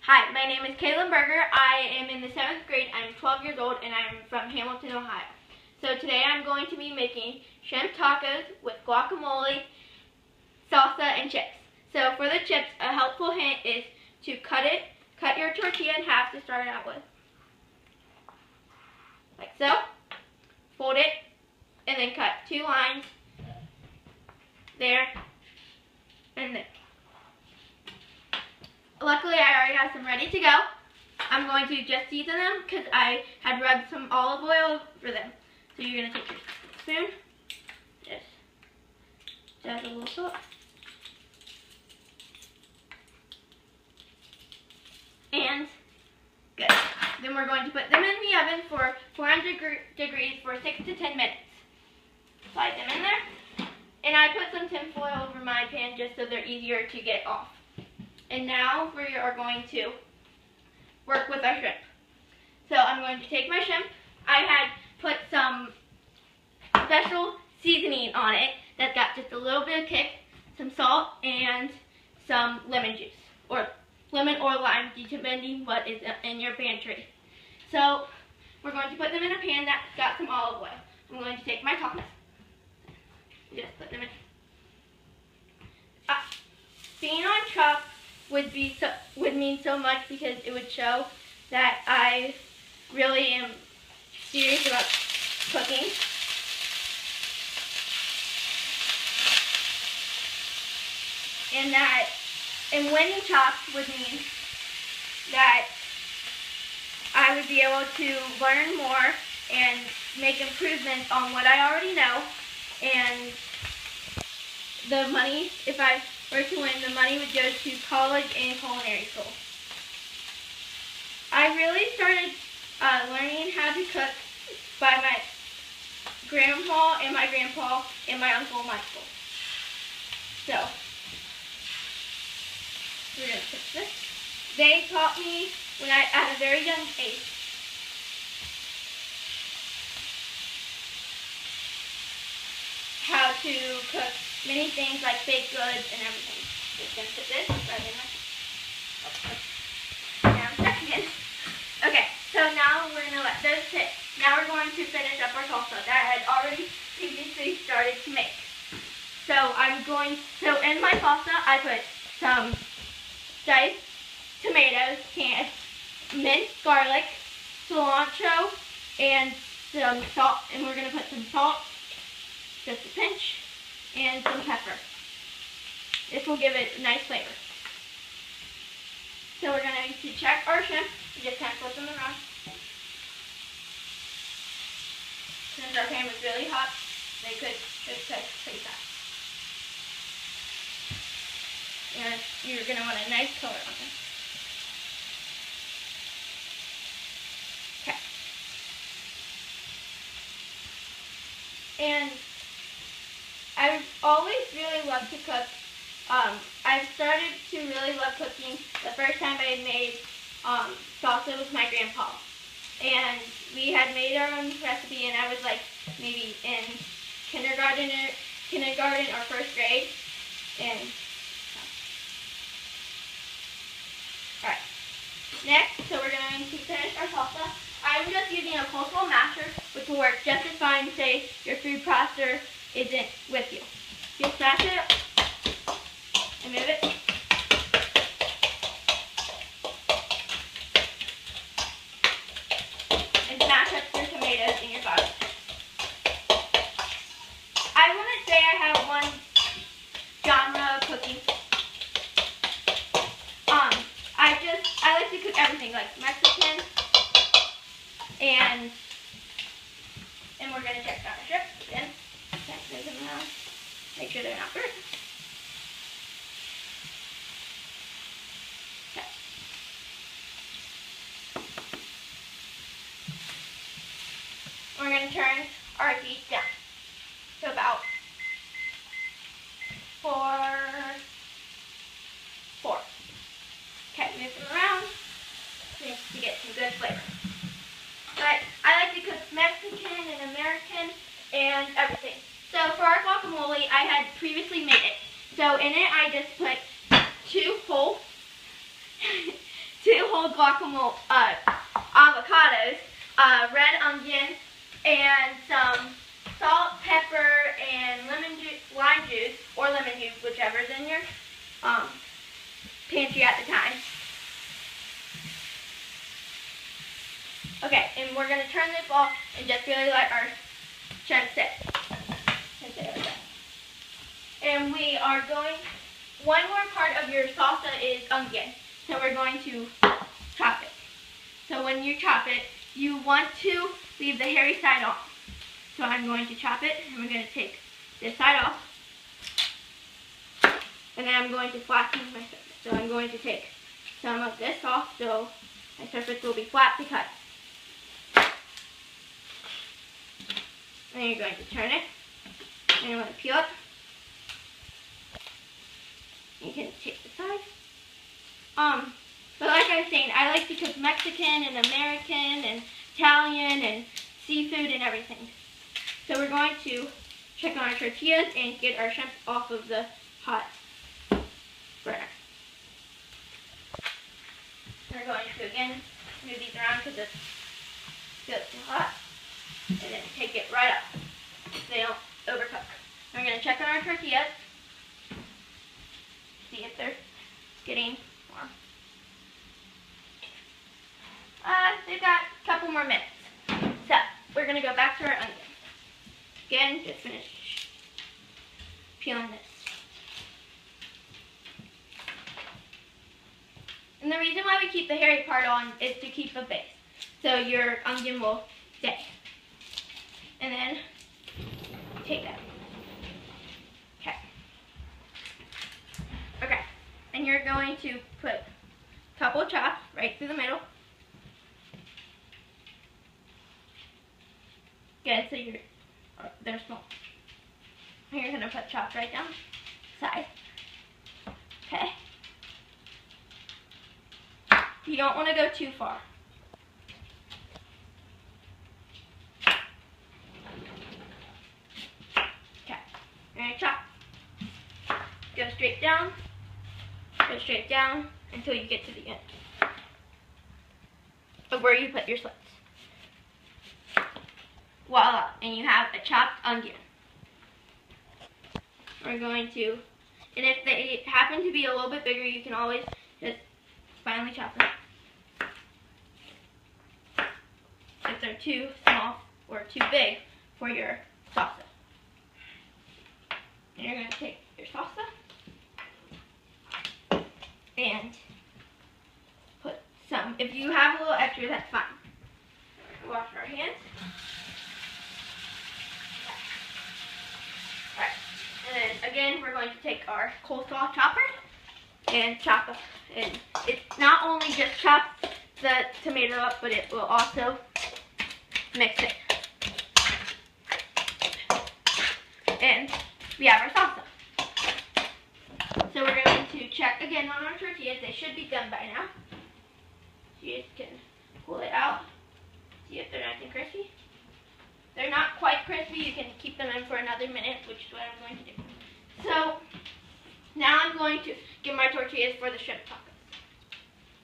Hi, my name is Kailynn. I am in the 7th grade. I'm 12 years old and I'm from Hamilton, Ohio. So today I'm going to be making shrimp tacos with guacamole, salsa, and chips. So for the chips, a helpful hint is to cut your tortilla in half to start out with. Like so. Fold it and then cut 2 lines there and there. Luckily, I already have some ready to go. I'm going to just season them because I had rubbed some olive oil over them. So you're going to take your spoon, just add a little salt, and good. Then we're going to put them in the oven for 400 degrees for 6 to 10 minutes. Slide them in there, and I put some tin foil over my pan just so they're easier to get off. And now we are going to work with our shrimp. So I'm going to take my shrimp. I had put some special seasoning on it that got just a little bit of kick, some salt, and some lemon juice, or lemon or lime, depending what is in your pantry. So we're going to put them in a pan that's got some olive oil. I'm going to take my tacos, just put them in. Being on top would mean so much because it would show that I really am serious about cooking. And winning chops would mean that I would be able to learn more and make improvements on what I already know. And the money, if I were to win, the money would go to college and culinary school. I really started learning how to cook by my grandpa and my uncle Michael. So we're going to fix this. They taught me at a very young age. How to cook many things like baked goods and everything. Just going to put this right in there. Now I'm stuck again. Okay, so now we're going to let those sit. Now we're going to finish up our salsa that I had already previously started to make. So in my salsa I put some diced tomatoes, canned, minced garlic, cilantro, and some salt. And we're going to put some salt, just a pinch, and some pepper. This will give it a nice flavor. So we're going to check our shrimp. You just kind of flip them around. Since our pan was really hot, they could cook pretty fast. And you're going to want a nice color on them. Okay. And I've always really loved to cook. I started to really love cooking the first time I made salsa with my grandpa. And we had made our own recipe, and I was like maybe in kindergarten or 1st grade. And alright. Next, so we're going to finish our salsa. I'm just using a coleslaw masher, which will work just as fine, say your food processor isn't with you. Just mash it and move it. And smash up your tomatoes and your garlic. I wouldn't say I have one genre of cooking. I like to cook everything, like Mexican, and we're going to check out our shrimp again. Move them around. Make sure they're not burnt. Okay. We're going to turn our heat down to about 4. Okay, move them around to get some good flavor. But I like to cook Mexican and American and everything. So for our guacamole, I had previously made it. So in it, I just put 2 whole whole guacamole, avocados, red onion, and some salt, pepper, and lime juice, or lemon juice, whichever's in your pantry at the time. Okay, and we're going to turn this off and just really let our shrimp sit. And we are going, one more part of your salsa is onion. So we're going to chop it. So when you chop it, you want to leave the hairy side off. So I'm going to chop it, and we're going to take this side off. And then I'm going to flatten my surface. So I'm going to take some of this off so my surface will be flat to cut. And you're going to turn it, and you're going to peel it. You can take the side. But like I was saying, I like to cook Mexican and American and Italian and seafood and everything. So we're going to check on our tortillas and get our shrimp off of the hot burner. We're going to again move these around because it's still too hot. And then take it right up so they don't overcook. We're going to check on our tortillas. See if they're getting warm. They've got a couple more minutes. So, we're going to go back to our onion. Again, just finish peeling this. And the reason why we keep the hairy part on is to keep a base. So your onion will stay. And then take that. Okay. Okay. And you're going to put a couple chops right through the middle. Good, so they're small. And you're going to put chops right down the side. Okay. You don't want to go too far. Okay. You're going to chop. Go straight down. Go straight down until you get to the end of where you put your slits. Voila, and you have a chopped onion. We're going to, and if they happen to be a little bit bigger, you can always just finely chop them. If they're too small or too big for your salsa. And you're going to take your salsa and put some. If you have a little extra, that's fine. Wash our hands. And then again, we're going to take our coleslaw chopper and chop it. And it not only just chops the tomato up, but it will also mix it. And we have our salsa. So we're going to check again on our tortillas. They should be done by now. You just can pull it out. See if they're nice and crispy. They're not quite crispy. You can keep them in for another minute, which is what I'm going to do. So, now I'm going to get my tortillas for the shrimp tacos.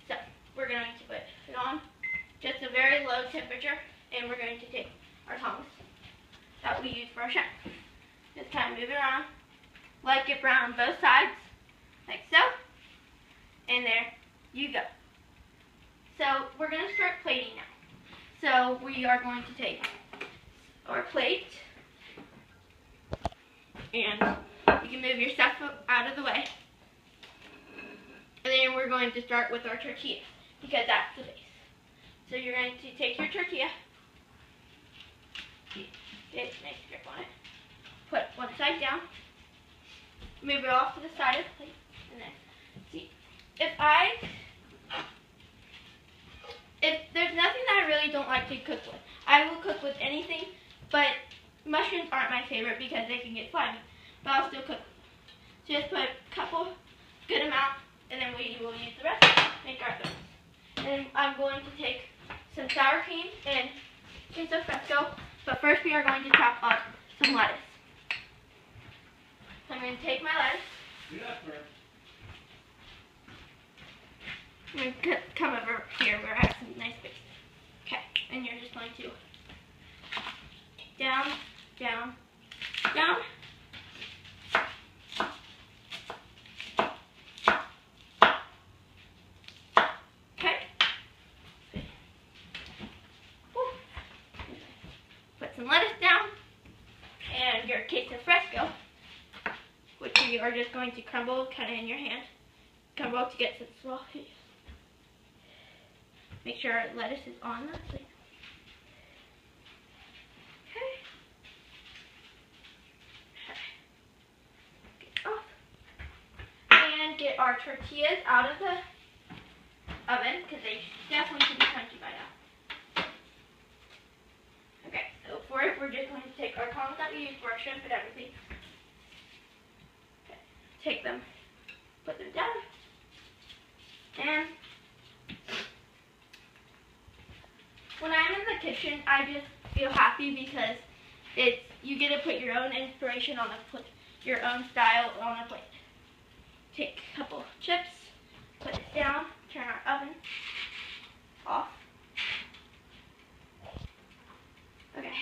So, we're going to put it on just a very low temperature, and we're going to take our tongs that we use for our shrimp. Just kind of move it around, let it brown on both sides, like so, and there you go. So, we're going to start plating now. So, we are going to take our plate, and you can move your stuff out of the way. And then we're going to start with our tortilla, because that's the base. So you're going to take your tortilla, get a nice grip on it, put one side down, move it off to the side of the plate, and then see. If there's nothing that I really don't like to cook with, I will cook with anything, but mushrooms aren't my favorite because they can get slimy. But I'll still cook. So just put a couple, good amount, and then we will use the rest to make our donuts. And I'm going to take some sour cream and queso fresco, but first we are going to chop up some lettuce. So I'm going to take my lettuce. I'm going to come over here where I have some nice space. Okay, and you're just going to down, down, down. Okay. Put some lettuce down and your queso fresco, which you are just going to crumble kind of in your hand. Crumble to get some fluffy. Make sure lettuce is on the plate. Okay. Get off. And get our tortillas out of the oven because they definitely should be crunchy by now. Okay, so for it, we're just going to take our tongs that we use for our shrimp and everything. Okay, take them, put them down, and when I'm in the kitchen, I just feel happy because you get to put your own inspiration on the plate, your own style on a plate. Take a couple chips, put it down, turn our oven off. Okay,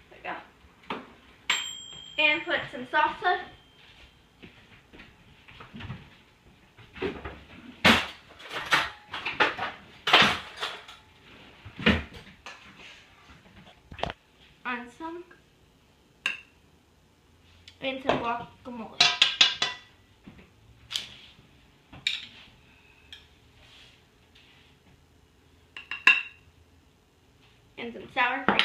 there we go. And put some salsa. On some, and some guacamole. And some sour cream.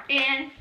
And